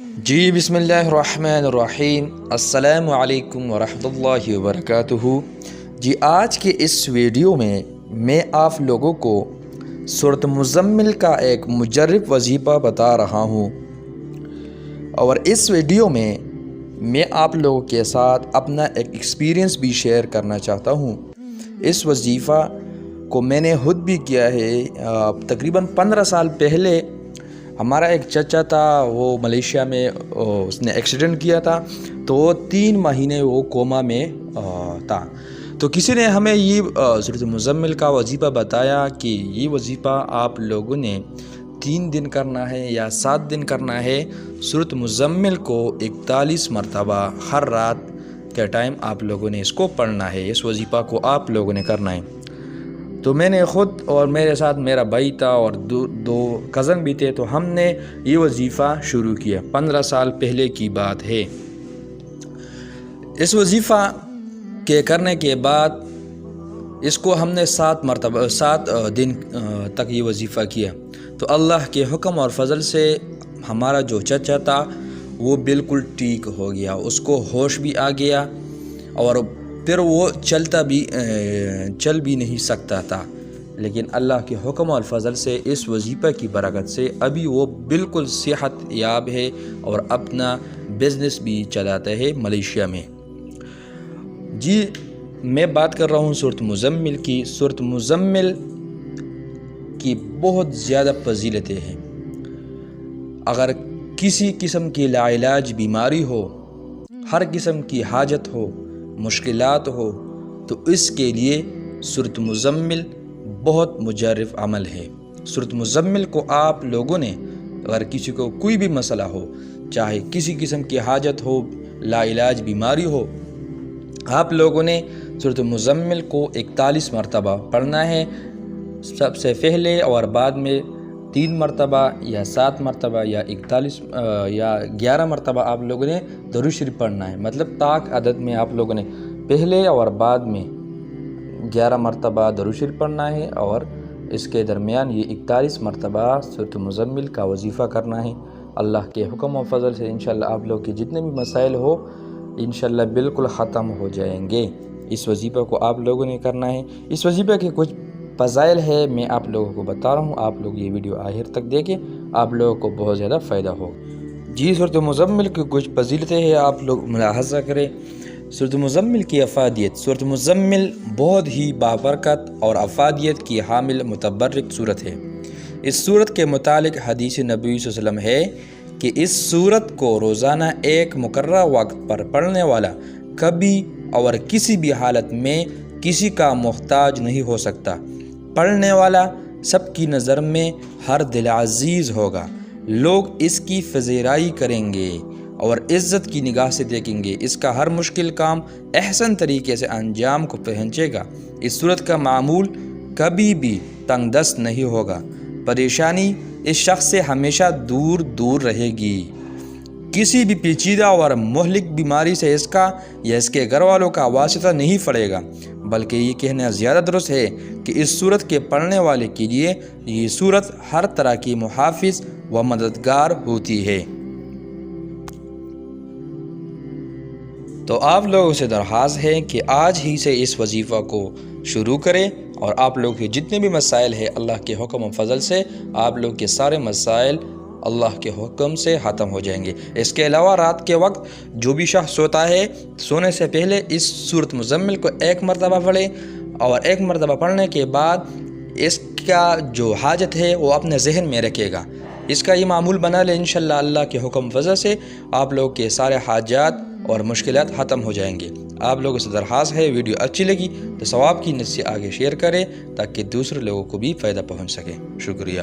جی بسم اللہ الرحمن الرحیم، السلام علیکم ورحمۃ اللہ وبرکاتہ۔ جی آج کے اس ویڈیو میں آپ لوگوں کو سورۃ مزمل کا ایک مجرب وظیفہ بتا رہا ہوں، اور اس ویڈیو میں آپ لوگوں کے ساتھ اپنا ایک ایکسپیرینس بھی شیئر کرنا چاہتا ہوں۔ اس وظیفہ کو میں نے خود بھی کیا ہے۔ تقریباً 15 سال پہلے ہمارا ایک چچا تھا، وہ ملیشیا میں اس نے ایکسیڈنٹ کیا تھا، تو 3 مہینے وہ کوما میں تھا۔ تو کسی نے ہمیں یہ سورۃ مزمل کا وظیفہ بتایا کہ یہ وظیفہ آپ لوگوں نے 3 دن کرنا ہے یا 7 دن کرنا ہے۔ سورۃ مزمل کو 41 مرتبہ ہر رات کے ٹائم آپ لوگوں نے اس کو پڑھنا ہے، اس وظیفہ کو آپ لوگوں نے کرنا ہے۔ تو میں نے خود اور میرے ساتھ میرا بھائی تھا اور دو کزن بھی تھے، تو ہم نے یہ وظیفہ شروع کیا۔ 15 سال پہلے کی بات ہے۔ اس وظیفہ کے کرنے کے بعد اس کو ہم نے 7 دن تک یہ وظیفہ کیا، تو اللہ کے حکم اور فضل سے ہمارا جو چچا تھا وہ بالکل ٹھیک ہو گیا، اس کو ہوش بھی آ گیا، اور پھر وہ چل بھی نہیں سکتا تھا، لیکن اللہ کے حکم اور فضل سے اس وظیفہ کی برکت سے ابھی وہ بالکل صحت یاب ہے اور اپنا بزنس بھی چلاتا ہے ملیشیا میں۔ جی میں بات کر رہا ہوں سورۃ مزمل کی۔ سورۃ مزمل کی بہت زیادہ فضیلتیں ہیں۔ اگر کسی قسم کی لاعلاج بیماری ہو، ہر قسم کی حاجت ہو، مشکلات ہو، تو اس کے لیے سورۃ مزمل بہت مجرب عمل ہے۔ سورۃ مزمل کو آپ لوگوں نے، اگر کسی کو کوئی بھی مسئلہ ہو، چاہے کسی قسم کی حاجت ہو، لاعلاج بیماری ہو، آپ لوگوں نے سورۃ مزمل کو 41 مرتبہ پڑھنا ہے۔ سب سے پہلے اور بعد میں 3 مرتبہ یا 7 مرتبہ یا 41 یا 11 مرتبہ آپ لوگوں نے درود شریف پڑھنا ہے۔ مطلب طاق عدد میں آپ لوگوں نے پہلے اور بعد میں 11 مرتبہ درود شریف پڑھنا ہے، اور اس کے درمیان یہ 41 مرتبہ سورۃ مزمل کا وظیفہ کرنا ہے۔ اللہ کے حکم و فضل سے انشاءاللہ آپ لوگ کے جتنے بھی مسائل ہو انشاءاللہ بالکل ختم ہو جائیں گے۔ اس وظیفہ کو آپ لوگوں نے کرنا ہے۔ اس وظیفہ کے کچھ فضائل ہے، میں آپ لوگوں کو بتا رہا ہوں، آپ لوگ یہ ویڈیو آخر تک دیکھیں، آپ لوگوں کو بہت زیادہ فائدہ ہوگا۔ جی سورۃ مزمل کی کچھ فضیلتیں ہیں، آپ لوگ ملاحظہ کریں۔ سورۃ مزمل کی افادیت۔ سورۃ مزمل بہت ہی بابرکت اور افادیت کی حامل متبرک صورت ہے۔ اس صورت کے متعلق حدیث نبوی صلی اللہ علیہ وسلم ہے کہ اس صورت کو روزانہ ایک مقررہ وقت پر پڑھنے والا کبھی اور کسی بھی حالت میں کسی کا محتاج نہیں ہو سکتا۔ پڑھنے والا سب کی نظر میں ہر دل عزیز ہوگا، لوگ اس کی پذیرائی کریں گے اور عزت کی نگاہ سے دیکھیں گے، اس کا ہر مشکل کام احسن طریقے سے انجام کو پہنچے گا۔ اس صورت کا معمول کبھی بھی تنگ دست نہیں ہوگا، پریشانی اس شخص سے ہمیشہ دور دور رہے گی۔ کسی بھی پیچیدہ اور مہلک بیماری سے اس کا یا اس کے گھر والوں کا واسطہ نہیں پڑے گا، بلکہ یہ کہنا زیادہ درست ہے کہ اس صورت کے پڑھنے والے کے لیے یہ صورت ہر طرح کی محافظ و مددگار ہوتی ہے۔ تو آپ لوگوں سے درخواست ہے کہ آج ہی سے اس وظیفہ کو شروع کریں، اور آپ لوگ کے جتنے بھی مسائل ہیں اللہ کے حکم و فضل سے آپ لوگ کے سارے مسائل اللہ کے حکم سے ختم ہو جائیں گے۔ اس کے علاوہ رات کے وقت جو بھی شخص سوتا ہے، سونے سے پہلے اس سورۃ مزمل کو 1 مرتبہ پڑھے، اور 1 مرتبہ پڑھنے کے بعد اس کا جو حاجت ہے وہ اپنے ذہن میں رکھے گا۔ اس کا یہ معمول بنا لے، انشاءاللہ اللہ کے حکم فضل سے آپ لوگ کے سارے حاجات اور مشکلات ختم ہو جائیں گے۔ آپ لوگوں سے درخواست ہے، ویڈیو اچھی لگی تو ثواب کی نیت سے آگے شیئر کریں تاکہ دوسرے لوگوں کو بھی فائدہ پہنچ سکے۔ شکریہ۔